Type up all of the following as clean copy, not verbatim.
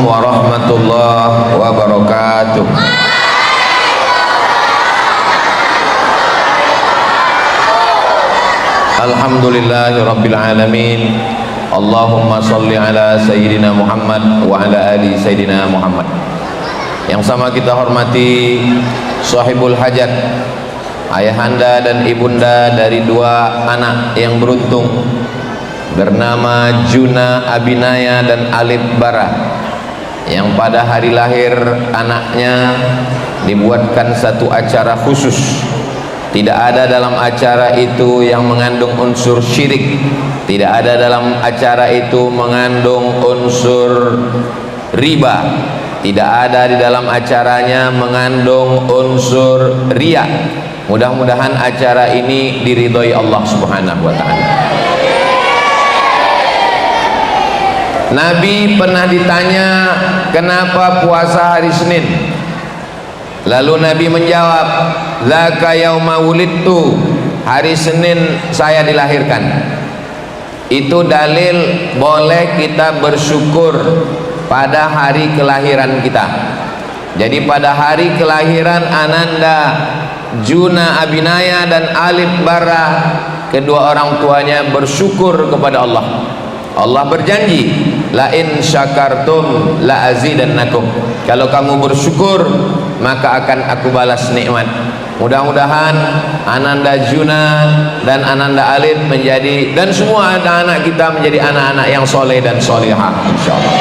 warahmatullahi wabarakatuh. Alhamdulillahirabbil alamin. Allahumma sholli ala sayyidina Muhammad wa ala ali sayyidina Muhammad. Yang sama kita hormati sahibul hajat, ayahanda dan ibunda dari dua anak yang beruntung bernama Juna Abinaya dan Alif Bara, yang pada hari lahir anaknya dibuatkan satu acara khusus. Tidak ada dalam acara itu yang mengandung unsur syirik, tidak ada dalam acara itu mengandung unsur riba, tidak ada di dalam acaranya mengandung unsur riya. Mudah-mudahan acara ini diridhoi Allah Subhanahu wa ta'ala. Nabi pernah ditanya kenapa puasa hari Senin, lalu Nabi menjawab, "Zaka yauma wulidtu," hari Senin saya dilahirkan. Itu dalil boleh kita bersyukur pada hari kelahiran kita. Jadi pada hari kelahiran Ananda Juna Abinaya dan Alif Bara, kedua orang tuanya bersyukur kepada Allah. Allah berjanji, la in syakartum la azidannakum, kalau kamu bersyukur maka akan aku balas nikmat. Mudah-mudahan Ananda Juna dan Ananda Alif menjadi, dan semua anak-anak kita menjadi anak-anak yang soleh dan solehah, insyaallah.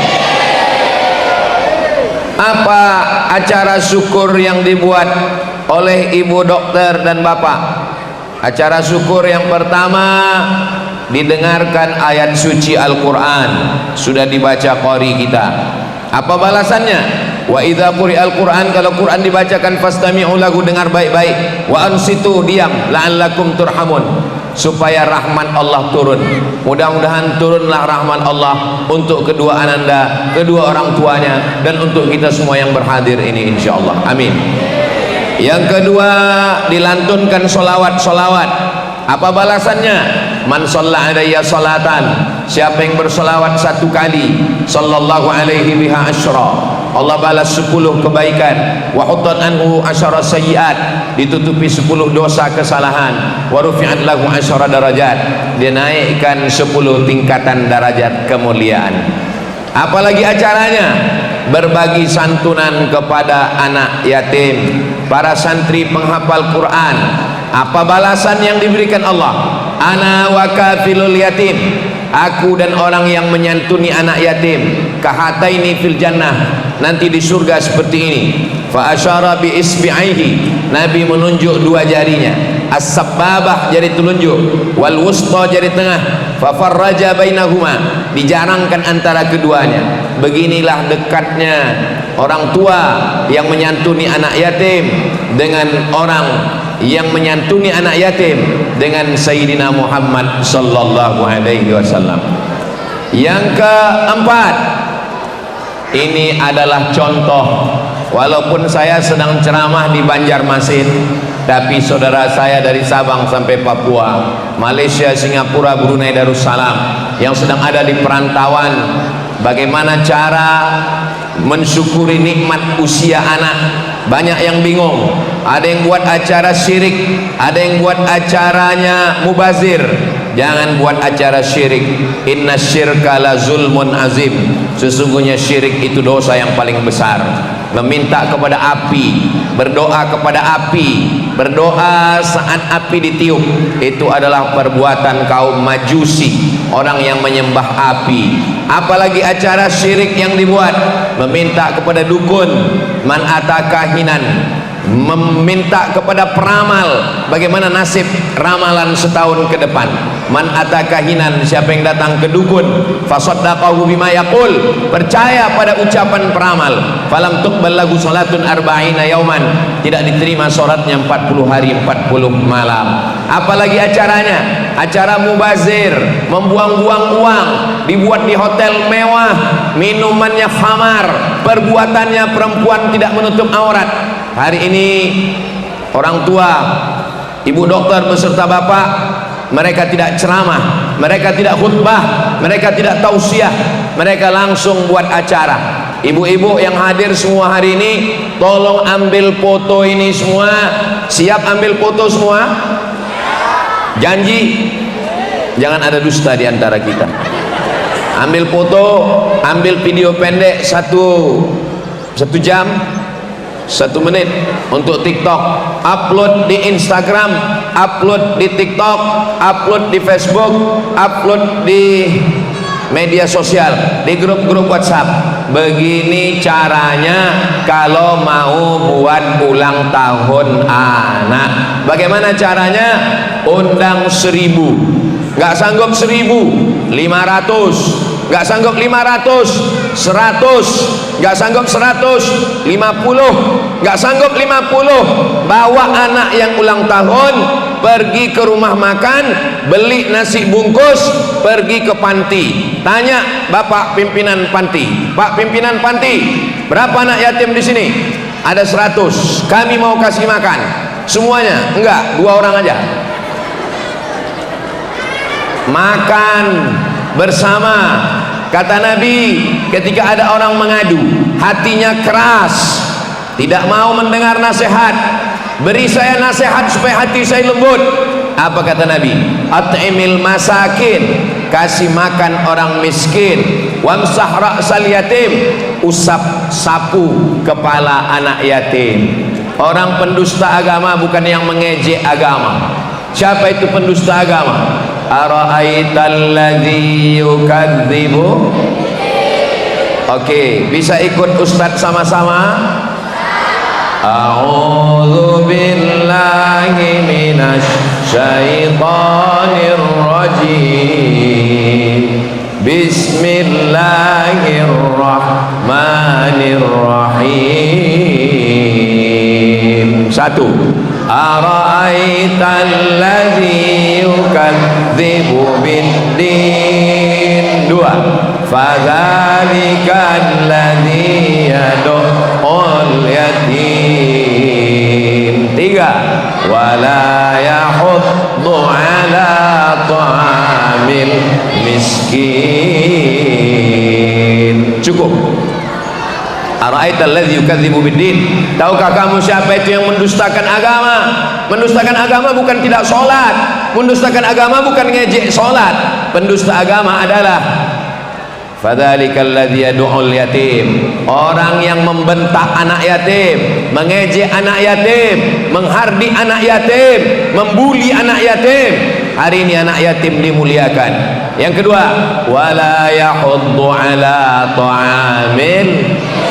Apa acara syukur yang dibuat oleh ibu dokter dan bapak? Acara syukur yang pertama, didengarkan ayat suci Al-Quran, sudah dibaca qari kita. Apa balasannya? Wa idza quri'al Quran, kalau Quran dibacakan fastami'u lahu, dengar baik-baik. Wa ansitu, diam, la'allakum turhamun, supaya rahmat Allah turun. Mudah-mudahan turunlah rahmat Allah untuk kedua ananda, kedua orang tuanya, dan untuk kita semua yang berhadir ini, insyaallah. Amin. Yang kedua, dilantunkan solawat. Apa balasannya? Man shalla alayya salatan, siapa yang bersolawat satu kali, sallallahu alaihi biha asyra, Allah balas 10 kebaikan. Wa huttat anhu asyara sayyiat, ditutupi 10 dosa kesalahan. Wa rufi'at lahu asyara darajat, dinaikkan 10 tingkatan derajat kemuliaan. Apalagi acaranya? Berbagi santunan kepada anak yatim, para santri penghafal Quran. Apa balasan yang diberikan Allah? Ana wa kafilul yatim, aku dan orang yang menyantuni anak yatim, kahataini fil jannah, nanti di surga seperti ini. Fa asyara bi isbi'aihi, Nabi menunjuk dua jarinya, as-sababah jari telunjuk, wal wusta jari tengah, fa farraja bainahuma, dijarangkan antara keduanya. Beginilah dekatnya orang tua yang menyantuni anak yatim dengan orang yang menyantuni anak yatim dengan Sayyidina Muhammad sallallahu alaihi wasallam. Yang keempat, ini adalah contoh. Walaupun saya sedang ceramah di Banjarmasin, tapi saudara saya dari Sabang sampai Papua, Malaysia, Singapura, Brunei Darussalam yang sedang ada di perantauan, bagaimana cara mensyukuri nikmat usia anak? Banyak yang bingung. Ada yang buat acara syirik, ada yang buat acaranya mubazir. Jangan buat acara syirik. Inna syirka la zulmun azim, sesungguhnya syirik itu dosa yang paling besar. Meminta kepada api, berdoa kepada api, berdoa saat api ditiup, itu adalah perbuatan kaum majusi, orang yang menyembah api. Apalagi acara syirik yang dibuat, meminta kepada dukun, man atakahinan, meminta kepada peramal bagaimana nasib ramalan setahun ke depan. Man atakahinan, siapa yang datang ke dukun, fasaddaqahu bima yaqul, percaya pada ucapan peramal, falam tuqbal lahu salatun arba'ina yauman, tidak diterima salatnya 40 hari 40 malam. Apalagi acaranya? Acara mubazir, membuang-buang uang, dibuat di hotel mewah, minumannya khamar, perbuatannya perempuan tidak menutup aurat. Hari ini orang tua, ibu dokter beserta bapak, mereka tidak ceramah, mereka tidak khutbah, mereka tidak tausiah, mereka langsung buat acara. Ibu-ibu yang hadir semua hari ini, tolong ambil foto ini semua. Siap ambil foto semua? Janji? Jangan ada dusta di antara kita. Ambil foto, ambil video pendek satu jam, 1 menit untuk TikTok, upload di Instagram, upload di TikTok, upload di Facebook, upload di media sosial, di grup-grup WhatsApp. Begini caranya kalau mau buat ulang tahun anak. Bagaimana caranya? Undang 1000, nggak sanggup 1000, 500, nggak sanggup 500, 100, nggak sanggup 100, 50, nggak sanggup 50, bawa anak yang ulang tahun pergi ke rumah makan, beli nasi bungkus, pergi ke panti, tanya bapak pimpinan panti, Pak pimpinan panti, berapa anak yatim di sini? Ada 100, kami mau kasih makan semuanya. Enggak, 2 orang aja. Makan bersama. Kata Nabi, ketika ada orang mengadu, hatinya keras, tidak mau mendengar nasihat, beri saya nasihat supaya hati saya lembut. Apa kata Nabi? At'imil masakin, kasih makan orang miskin, wamsah ra'sal yatim, usap sapu kepala anak yatim. Orang pendusta agama bukan yang mengejek agama. Siapa itu pendusta agama? Ara'aital ladzi yukadzibu. Oke, bisa ikut Ustadz sama-sama? A'udzu billahi minasy syaithanir rajim. Bismillahirrahmanirrahim. 1. Ara'aital ladzi yukadzibu biddin. 2. Fadzalikal ladzi yad'ul yatim. 3. Wala yahuddu ala ta'amil miskin. Cukup. Ara'aital ladzi yukadzibu biddin. Tahukah kamu siapa itu yang mendustakan agama? Mendustakan agama bukan tidak sholat, mendustakan agama bukan ngejek sholat. Pendusta agama adalah fadzalikal ladzi yad'ul yatim, orang yang membentak anak yatim, mengejek anak yatim, menghardik anak yatim, membuli anak yatim. Hari ini anak yatim dimuliakan. Yang kedua, wala yahuddu ala ta'amil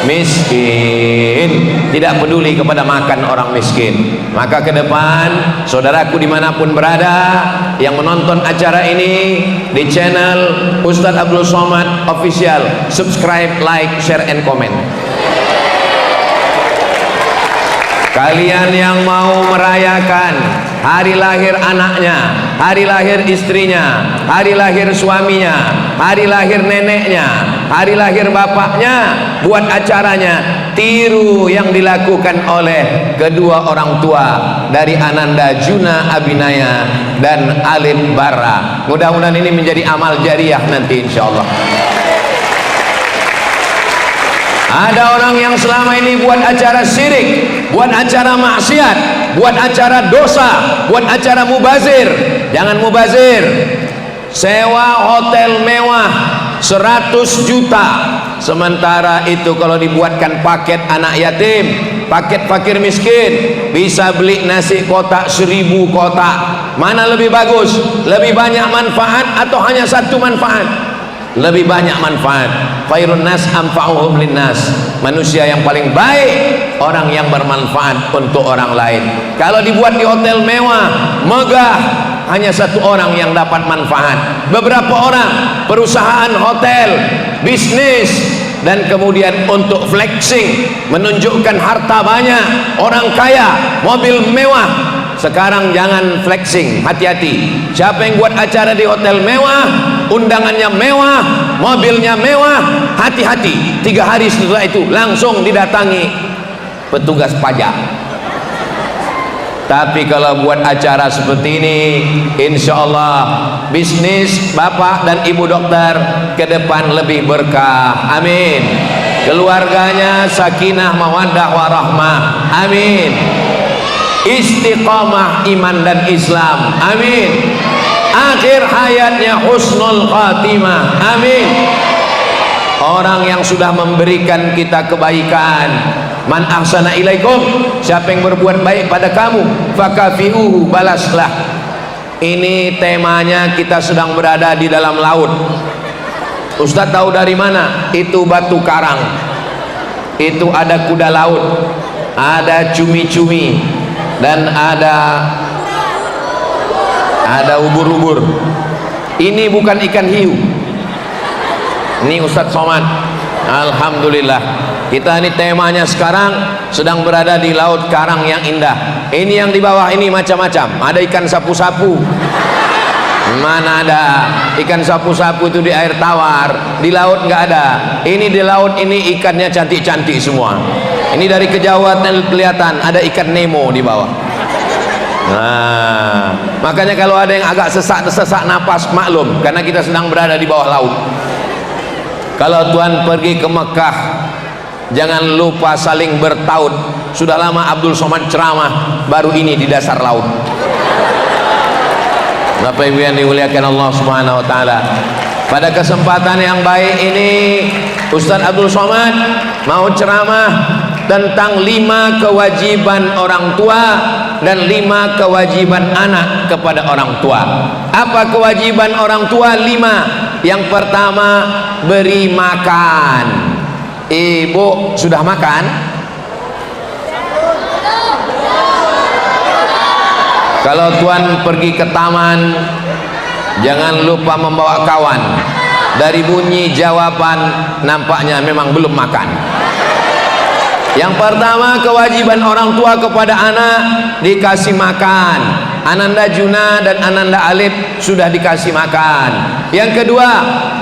miskin, tidak peduli kepada makan orang miskin. Maka ke depan, saudaraku dimanapun berada yang menonton acara ini di channel Ustadz Abdul Somad Official, subscribe, like, share, and comment. Kalian yang mau merayakan hari lahir anaknya, hari lahir istrinya, hari lahir suaminya, hari lahir neneknya, hari lahir bapaknya, buat acaranya, tiru yang dilakukan oleh kedua orang tua dari Ananda Juna Abinaya dan Alif Bara. Mudah-mudahan ini menjadi amal jariah nanti insyaallah. Ada orang yang selama ini buat acara syirik, buat acara maksiat, buat acara dosa, buat acara mubazir. Jangan mubazir. Sewa hotel mewah 100 juta. Sementara itu kalau dibuatkan paket anak yatim, paket fakir miskin, bisa beli nasi kotak 1000 kotak. Mana lebih bagus? Lebih banyak manfaat atau hanya satu manfaat? Lebih banyak manfaat. Khairun nas anfa'uhum linnas. Manusia yang paling baik orang yang bermanfaat untuk orang lain. Kalau dibuat di hotel mewah, megah, hanya satu orang yang dapat manfaat. Beberapa orang, perusahaan hotel, bisnis, dan kemudian untuk flexing, menunjukkan harta banyak, orang kaya, mobil mewah. Sekarang jangan flexing, hati-hati. Siapa yang buat acara di hotel mewah, undangannya mewah, mobilnya mewah, hati-hati. 3 hari setelah itu langsung didatangi petugas pajak. Tapi kalau buat acara seperti ini, insya Allah bisnis bapak dan ibu dokter ke depan lebih berkah. Amin. keluarganya sakinah mawaddah warahmah, amin. Istiqamah iman dan Islam, amin. Akhir hayatnya husnul khatimah, amin. Orang yang sudah memberikan kita kebaikan, man ahsana ilaikum, siapa yang berbuat baik pada kamu, fakafiuhu, balaslah. Ini temanya, kita sedang berada di dalam laut. Ustaz tahu dari mana? Itu batu karang, itu ada kuda laut, ada cumi-cumi, dan ada ubur-ubur. Ini bukan ikan hiu. Ini Ustadz Somad, alhamdulillah. Kita ini temanya sekarang sedang berada di laut karang yang indah. Ini yang di bawah ini macam-macam. Ada ikan sapu-sapu. Mana ada ikan sapu-sapu itu di air tawar, di laut nggak ada. Ini di laut ini ikannya cantik-cantik semua. Ini dari kejauhan kelihatan ada ikan Nemo di bawah. Nah, makanya kalau ada yang agak sesak napas, maklum, karena kita sedang berada di bawah laut. Kalau Tuhan pergi ke Mekah, jangan lupa saling bertaut. Sudah lama Abdul Somad ceramah, baru ini di dasar laut. Bapak Ibu yang dimuliakan Allah Subhanahu wa taala, pada kesempatan yang baik ini Ustaz Abdul Somad mau ceramah tentang 5 kewajiban orang tua dan 5 kewajiban anak kepada orang tua. Apa kewajiban orang tua? 5. Yang pertama, beri makan. Ibu sudah makan? Kalau tuan pergi ke taman, jangan lupa membawa kawan. Dari bunyi jawaban nampaknya memang belum makan. Yang pertama, kewajiban orang tua kepada anak, dikasih makan. Ananda Juna dan Ananda Alif sudah dikasih makan. Yang kedua,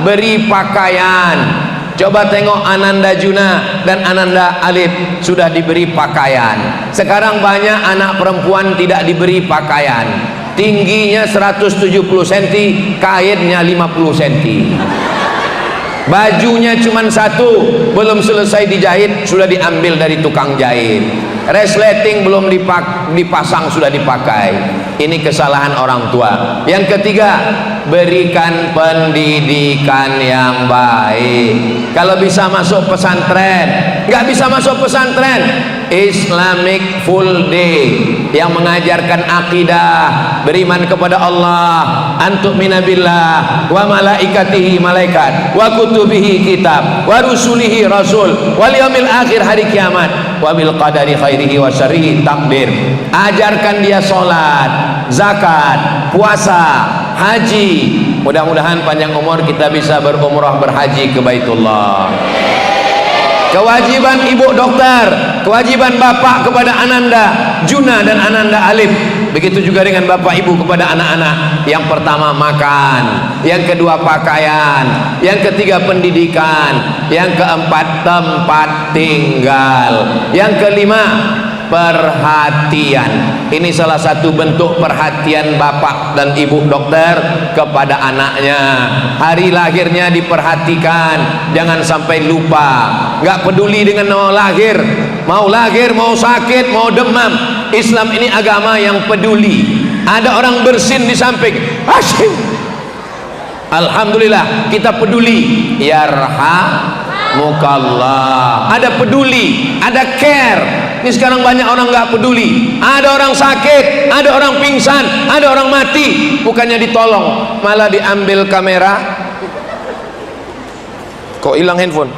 beri pakaian. Coba tengok Ananda Juna dan Ananda Alif sudah diberi pakaian. Sekarang banyak anak perempuan tidak diberi pakaian. Tingginya 170 cm, kainnya 50 cm. Bajunya cuma satu, belum selesai dijahit sudah diambil dari tukang jahit. Resleting belum dipasang sudah dipakai. Ini kesalahan orang tua. Yang ketiga, berikan pendidikan yang baik. Kalau bisa masuk pesantren, nggak bisa masuk pesantren, Islamic full day yang mengajarkan akidah, beriman kepada Allah, antuk minabillah, wa malaikatihi malaikat, wa kutubihi kitab, wa rusulihi rasul, wal yaumil akhir hari kiamat, wa bil qadari khairihi wa syarrihi takdir. Ajarkan dia sholat, zakat, puasa, haji. Mudah-mudahan panjang umur kita bisa berumrah berhaji ke Baitullah. Kewajiban ibu dokter, kewajiban bapak kepada Ananda Juna dan Ananda Alif. Begitu juga dengan bapak ibu kepada anak-anak. Yang pertama makan, yang kedua pakaian, yang ketiga pendidikan, yang keempat tempat tinggal, yang kelima perhatian. Ini salah satu bentuk perhatian bapak dan ibu dokter kepada anaknya. Hari lahirnya diperhatikan, jangan sampai lupa. Nggak peduli dengan mau lahir, mau sakit, mau demam. Islam ini agama yang peduli. Ada orang bersin di samping, Hashim, alhamdulillah kita peduli. Yarhamukallah. Ada peduli, ada care. Ini sekarang banyak orang nggak peduli. Ada orang sakit, ada orang pingsan, ada orang mati, bukannya ditolong, malah diambil kamera. Kok hilang handphone?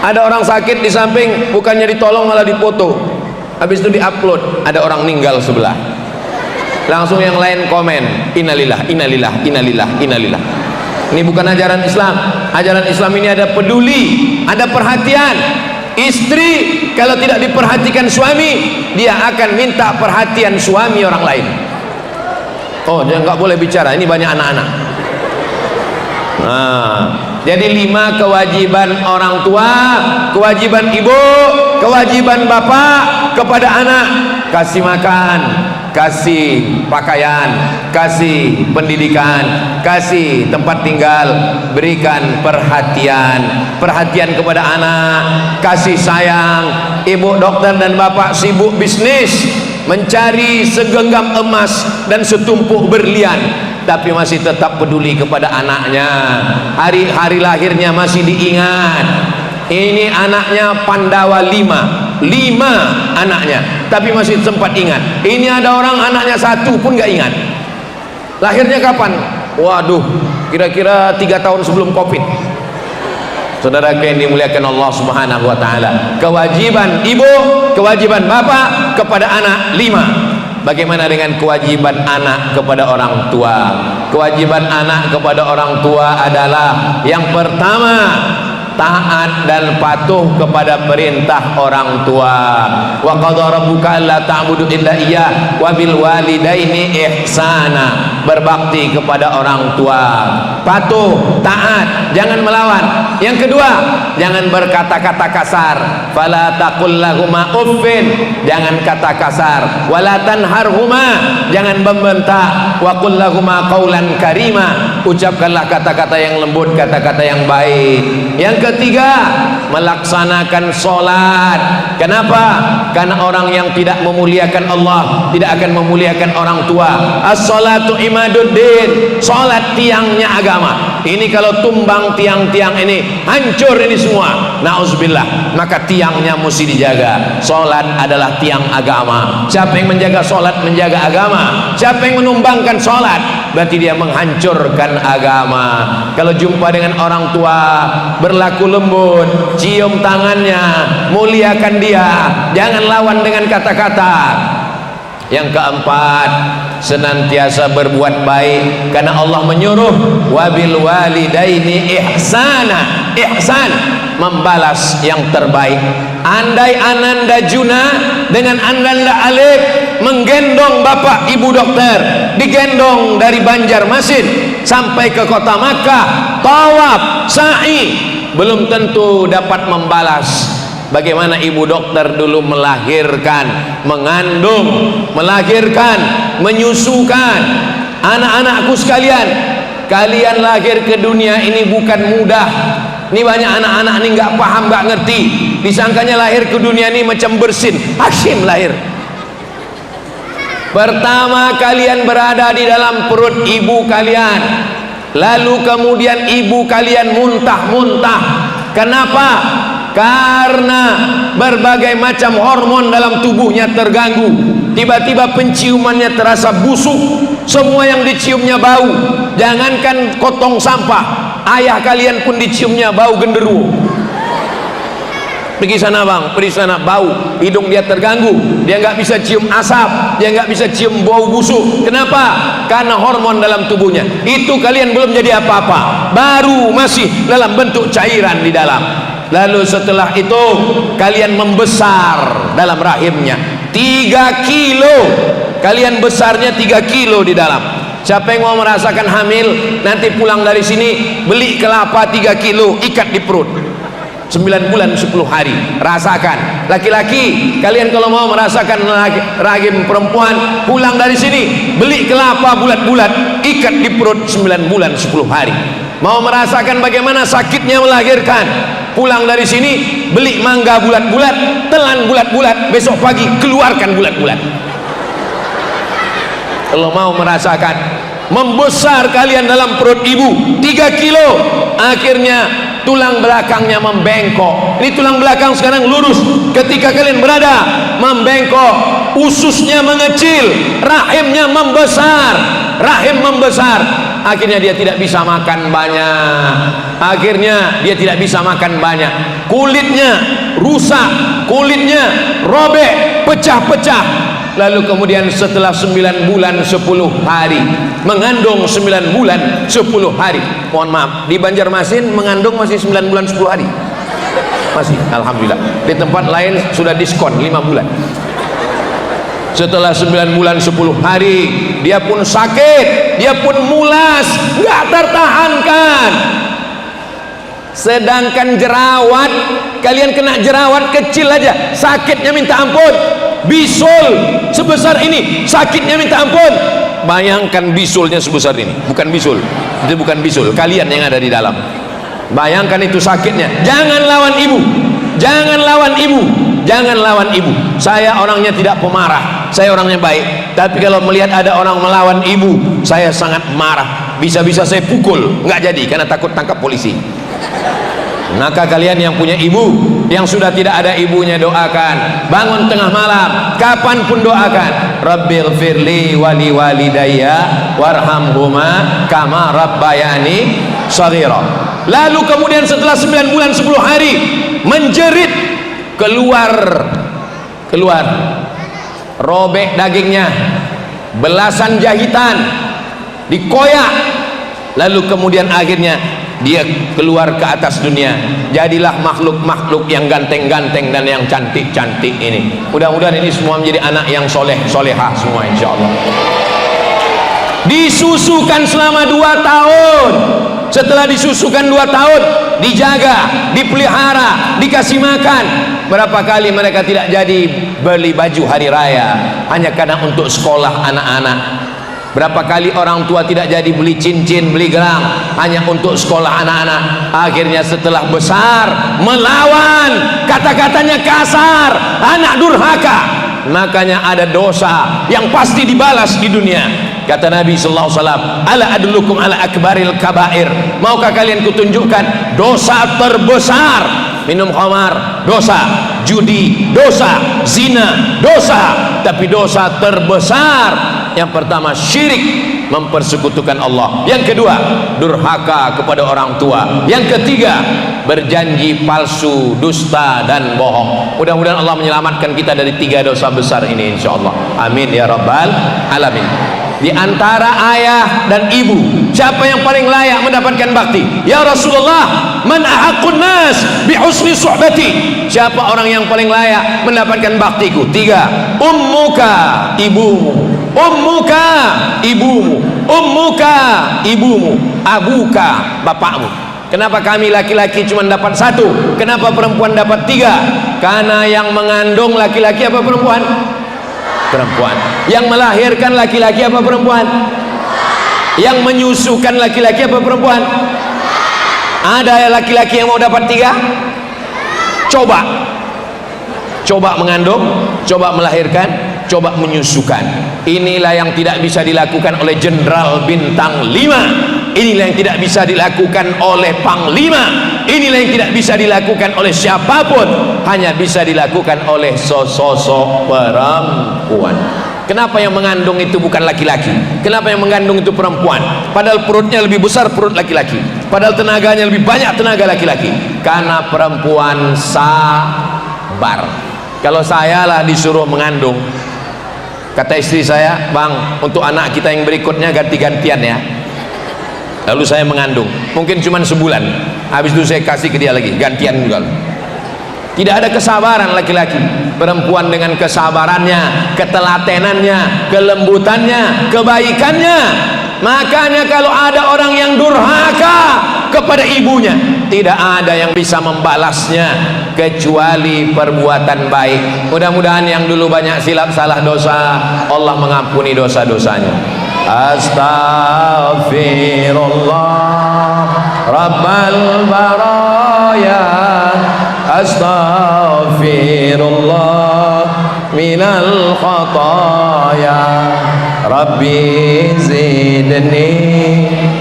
Ada orang sakit di samping, bukannya ditolong malah dipoto. Habis itu diupload, ada orang meninggal sebelah. Langsung yang lain komen, innalillah, innalillah, innalillah, innalillah. Ini bukan ajaran Islam. Ajaran Islam ini ada peduli, ada perhatian. Istri kalau tidak diperhatikan suami, dia akan minta perhatian suami orang lain. Oh, dia nggak boleh bicara, ini banyak anak-anak. Nah, jadi 5 kewajiban orang tua, kewajiban ibu, kewajiban bapak kepada anak. Kasih makan, kasih pakaian, kasih pendidikan, kasih tempat tinggal, berikan perhatian kepada anak, kasih sayang. Ibu dokter dan bapak sibuk bisnis, mencari segenggam emas dan setumpuk berlian, tapi masih tetap peduli kepada anaknya. Hari lahirnya masih diingat. Ini anaknya Pandawa 5 anaknya, tapi masih sempat ingat. Ini ada orang anaknya 1 pun gak ingat. Lahirnya kapan? Waduh, kira-kira 3 tahun sebelum Covid. Saudara yang dimuliakan Allah Subhanahu wa taala, kewajiban ibu, kewajiban bapak kepada anak 5. Bagaimana dengan kewajiban anak kepada orang tua? Kewajiban anak kepada orang tua adalah yang pertama, taat dan patuh kepada perintah orang tua. Wa qadara rabbuka alla ta'budu illa iyyah wa bil walidaini ihsana. Berbakti kepada orang tua, patuh, taat, jangan melawan. Yang kedua, jangan berkata-kata kasar. Fala taqul lahuma uffin, jangan kata kasar. Wala tanharhuma, jangan membentak. Wa qul lahuma qaulan karima, ucapkanlah kata-kata yang lembut, kata-kata yang baik. Yang ketiga, melaksanakan sholat. Kenapa? Karena orang yang tidak memuliakan Allah tidak akan memuliakan orang tua. As-sholatu imaduddin, sholat tiangnya agama. Ini kalau tumbang tiang-tiang ini, hancur ini semua, na'udzubillah. Maka tiangnya mesti dijaga. Sholat adalah tiang agama. Siapa yang menjaga sholat, menjaga agama. Siapa yang menumbangkan sholat, berarti dia menghancurkan agama. Kalau jumpa dengan orang tua, berlaku lembut, cium tangannya, muliakan dia, jangan lawan dengan kata-kata. Yang keempat, senantiasa berbuat baik, karena Allah menyuruh wabil walidaini ihsana. Ihsan, membalas yang terbaik. Andai ananda Juna dengan ananda Alif menggendong bapak ibu dokter, digendong dari Banjarmasin sampai ke kota Makkah, tawaf, sa'i, belum tentu dapat membalas. Bagaimana ibu dokter dulu melahirkan, mengandung, melahirkan, menyusukan. Anak-anakku sekalian, kalian lahir ke dunia ini bukan mudah. Ini banyak anak-anak ini nggak paham, nggak ngerti, disangkanya lahir ke dunia ini macam bersin. Hashim lahir. Pertama kalian berada di dalam perut ibu kalian, lalu kemudian ibu kalian muntah-muntah. Kenapa? Karena berbagai macam hormon dalam tubuhnya terganggu. Tiba-tiba penciumannya terasa busuk, semua yang diciumnya bau. Jangankan kotong sampah, ayah kalian pun diciumnya bau genderuwo. Pergi sana bang, pergi sana, bau. Hidung dia terganggu, dia nggak bisa cium asap, dia nggak bisa cium bau busuk. Kenapa? Karena hormon dalam tubuhnya. Itu kalian belum jadi apa-apa, baru masih dalam bentuk cairan di dalam. Lalu setelah itu kalian membesar dalam rahimnya 3 kilo. Kalian besarnya 3 kilo di dalam. Siapa yang mau merasakan hamil, nanti pulang dari sini beli kelapa 3 kilo, ikat di perut 9 bulan 10 hari, rasakan. Laki-laki, kalian kalau mau merasakan rahim perempuan, pulang dari sini beli kelapa bulat-bulat, ikat di perut 9 bulan 10 hari. Mau merasakan bagaimana sakitnya melahirkan, pulang dari sini beli mangga bulat-bulat, telan bulat-bulat, besok pagi keluarkan bulat-bulat. Kalau mau merasakan membesar kalian dalam perut ibu 3 kilo, akhirnya tulang belakangnya membengkok. Ini tulang belakang sekarang lurus, ketika kalian berada membengkok, ususnya mengecil, rahimnya membesar, rahim membesar. Akhirnya dia tidak bisa makan banyak. Akhirnya dia tidak bisa makan banyak. Kulitnya rusak, kulitnya robek, pecah-pecah. Lalu kemudian setelah 9 bulan 10 hari, mengandung 9 bulan 10 hari. Mohon maaf, di Banjarmasin mengandung masih 9 bulan 10 hari. Masih, alhamdulillah. Di tempat lain sudah diskon 5 bulan. Setelah 9 bulan 10 hari, dia pun sakit, dia pun mulas, nggak tertahankan. Sedangkan jerawat, kalian kena jerawat kecil aja sakitnya minta ampun. bisul sebesar ini, sakitnya minta ampun. Bayangkan bisulnya sebesar ini, bukan bisul, itu bukan bisul, kalian yang ada di dalam. Bayangkan itu sakitnya. Jangan lawan ibu, jangan lawan ibu, jangan lawan ibu. Saya orangnya tidak pemarah, saya orangnya baik, tapi kalau melihat ada orang melawan ibu, saya sangat marah. Bisa-bisa saya pukul, nggak jadi karena takut tangkap polisi. Maka kalian yang punya ibu, yang sudah tidak ada ibunya, doakan. Bangun tengah malam, kapanpun doakan. Rabbighfirli wali walidayya warhamhuma kama rabbayani shaghira. Lalu kemudian setelah 9 bulan 10 hari menjerit, keluar robek dagingnya, belasan jahitan, dikoyak, lalu kemudian akhirnya dia keluar ke atas dunia. Jadilah makhluk-makhluk yang ganteng-ganteng dan yang cantik-cantik ini. Mudah-mudahan ini semua menjadi anak yang soleh solehah semua, insya Allah. Disusukan selama 2 tahun. Setelah disusukan 2 tahun, dijaga, dipelihara, dikasih makan. Berapa kali mereka tidak jadi beli baju hari raya hanya karena untuk sekolah anak-anak. Berapa kali orang tua tidak jadi beli cincin, beli gelang hanya untuk sekolah anak-anak. Akhirnya setelah besar melawan, kata-katanya kasar, anak durhaka. Makanya ada dosa yang pasti dibalas di dunia. Kata Nabi sallallahu alaihi wasallam, ala adullukum ala akbaril kabair. Maukah kalian kutunjukkan dosa terbesar? Minum khamar dosa, judi dosa, zina dosa, tapi dosa terbesar yang pertama syirik, mempersekutukan Allah. Yang kedua, durhaka kepada orang tua. Yang ketiga, berjanji palsu, dusta dan bohong. Mudah-mudahan Allah menyelamatkan kita dari 3 dosa besar ini, insyaallah. Amin ya rabbal alamin. Di antara ayah dan ibu, siapa yang paling layak mendapatkan bakti? Ya Rasulullah, man ahaqqun nas bi husni suhbati. Siapa orang yang paling layak mendapatkan baktiku? 3. Ummuka, ibumu. Ummuka, ibumu. Ummuka, ibumu. Abuka, bapakmu. Kenapa kami laki-laki cuma dapat 1? Kenapa perempuan dapat 3? Karena yang mengandung laki-laki apa perempuan? Perempuan. Yang melahirkan laki-laki apa perempuan? Yang menyusukan laki-laki apa perempuan? Ada laki-laki yang mau dapat 3? Coba mengandung, coba melahirkan, coba menyusukan. Inilah yang tidak bisa dilakukan oleh jenderal bintang 5. Inilah yang tidak bisa dilakukan oleh panglima. Inilah yang tidak bisa dilakukan oleh siapapun. Hanya bisa dilakukan oleh sosok perempuan. Kenapa yang mengandung itu bukan laki-laki? Kenapa yang mengandung itu perempuan? Padahal perutnya lebih besar perut laki-laki, padahal tenaganya lebih banyak tenaga laki-laki. Karena perempuan sabar. Kalau saya lah disuruh mengandung, kata istri saya, bang, untuk anak kita yang berikutnya ganti-gantian ya. Lalu saya mengandung, mungkin cuma sebulan, habis itu saya kasih ke dia lagi, gantian juga. Tidak ada kesabaran laki-laki. Perempuan dengan kesabarannya, ketelatenannya, kelembutannya, kebaikannya. Makanya kalau ada orang yang durhaka kepada ibunya, tidak ada yang bisa membalasnya kecuali perbuatan baik. Mudah-mudahan yang dulu banyak silap salah dosa, Allah mengampuni dosa-dosanya. Astaghfirullah Rabbal baraya, astaghfirullah minal khataya, Rabbi zidni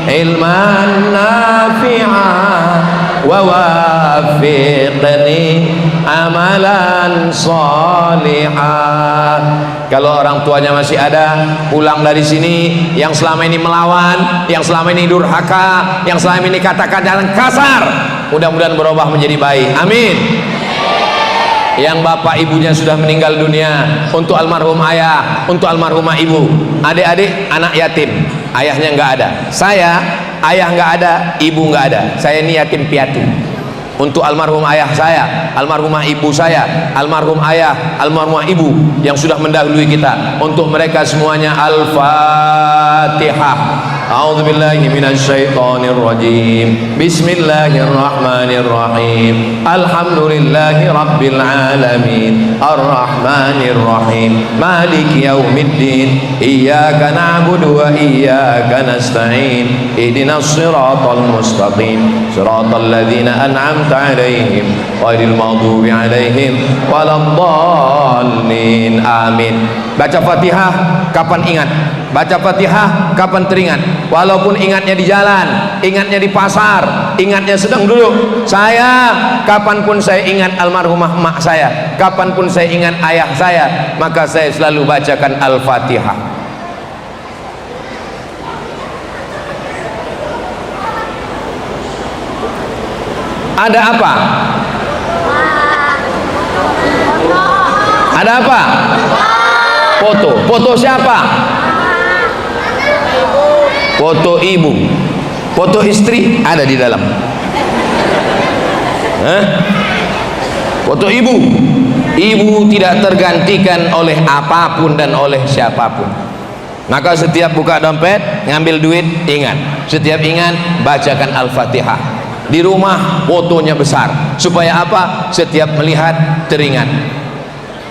ilman nafi'an wa wafiqni amalan salihah. Kalau orang tuanya masih ada, pulang dari sini, yang selama ini melawan, yang selama ini durhaka, yang selama ini kata-kata kasar, mudah-mudahan berubah menjadi baik. Amin. Yang bapak ibunya sudah meninggal dunia, untuk almarhum ayah, untuk almarhumah ibu, adik-adik anak yatim, ayahnya nggak ada. Saya ayah nggak ada, ibu nggak ada, saya ini yatim piatu. Untuk almarhum ayah saya, almarhumah ibu saya, almarhum ayah, almarhumah ibu yang sudah mendahului kita, untuk mereka semuanya Al-Fatihah. A'udzu billahi minasyaitonir rajim. Bismillahirrahmanirrahim. Alhamdulillahi rabbil alamin. Arrahmanir rahim. Maliki yaumiddin. Iyyaka na'budu wa iyyaka nasta'in. Ihdinas siratal mustaqim. Siratal ladzina an'amta 'alaihim ghairil maghdubi 'alaihim waladdallin. Amin. Baca Fatihah kapan ingat, baca Fatihah kapan teringat. Walaupun ingatnya di jalan, ingatnya di pasar, ingatnya sedang duduk. Saya, kapanpun saya ingat almarhumah emak saya, kapanpun saya ingat ayah saya, maka saya selalu bacakan Al-Fatihah. Ada apa? Ada apa? Foto. Foto siapa? Foto ibu. Foto istri ada di dalam. Foto ibu. Ibu tidak tergantikan oleh apapun dan oleh siapapun. Maka setiap buka dompet, ngambil duit, ingat. Setiap ingat, bacakan Al-Fatihah. Di rumah fotonya besar. Supaya apa? Setiap melihat teringat.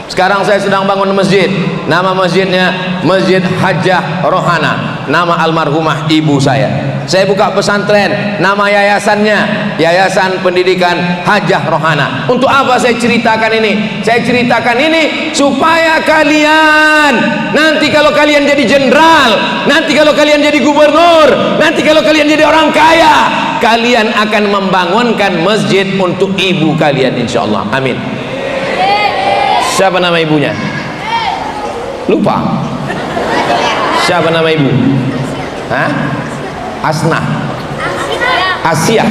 Sekarang saya sedang bangun masjid. Nama masjidnya Masjid Hajjah Rohana. Nama almarhumah ibu saya. Saya buka pesantren. Nama yayasannya Yayasan Pendidikan Hajjah Rohana. Untuk apa saya ceritakan ini? Saya ceritakan ini supaya kalian nanti kalau kalian jadi jenderal, nanti kalau kalian jadi gubernur, nanti kalau kalian jadi orang kaya, kalian akan membangunkan masjid untuk ibu kalian, insyaallah. Amin. Siapa nama ibunya? Lupa. Siapa nama ibu? Hah? Asnah. Asiyah.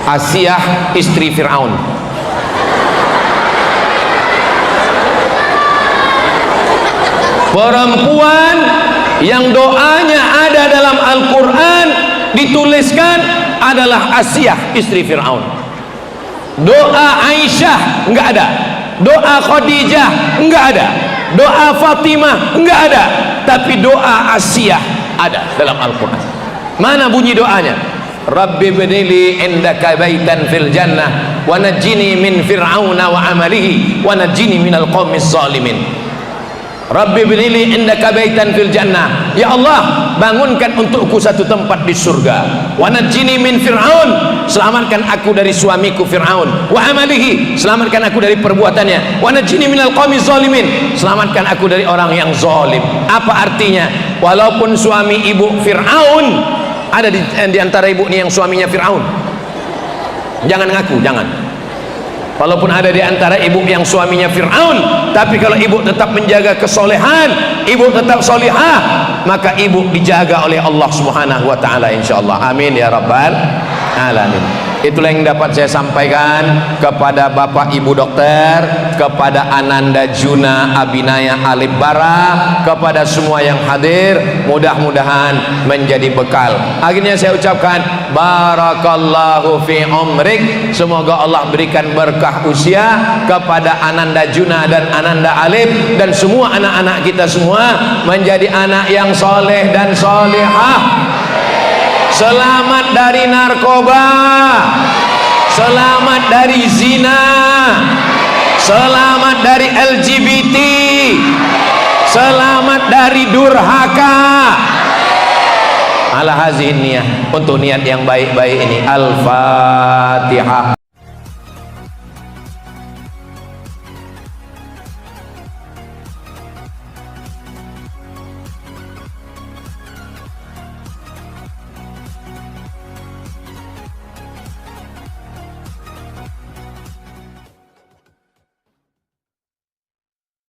Asiyah istri Fir'aun. Perempuan yang doanya ada dalam Al-Quran dituliskan adalah Asiyah istri Fir'aun. Doa Aisyah enggak ada. Doa Khadijah enggak ada, doa Fatimah enggak ada, tapi doa Asiyah ada dalam Al-Quran. Mana bunyi doanya? Rabbi bnili indaka baitan fil jannah wa najjini min fir'auna wa amalihi wa najjini minal qaumiz zalimin. Rabbi bnili indaka baitan fil jannah, ya Allah, bangunkan untukku satu tempat di surga. Wa najjini min fir'aun, selamatkan aku dari suamiku Fir'aun. Wa amalihi, selamatkan aku dari perbuatannya. Wa najjini minal qaumiz zalimin, selamatkan aku dari orang yang zalim. Apa artinya? Walaupun suami ibu Fir'aun, ada di antara ibu ini yang suaminya Fir'aun, jangan ngaku, jangan. Walaupun ada di antara ibu yang suaminya Fir'aun, tapi kalau ibu tetap menjaga kesolehan, ibu tetap solihah, maka ibu dijaga oleh Allah Subhanahu wa ta'ala, insyaallah. Amin ya rabbal alamin. Itulah yang dapat saya sampaikan kepada Bapak Ibu dokter, kepada Ananda Juna Abinaya Alibara, kepada semua yang hadir. Mudah-mudahan menjadi bekal. Akhirnya saya ucapkan barakallahu fi umrik. Semoga Allah berikan berkah usia kepada Ananda Juna dan Ananda Alib, dan semua anak-anak kita semua menjadi anak yang soleh dan solehah. Selamat dari narkoba, selamat dari zina, selamat dari LGBT, selamat dari durhaka. Ala hazihin niyah, untuk niat yang baik-baik ini. Al-Fatihah.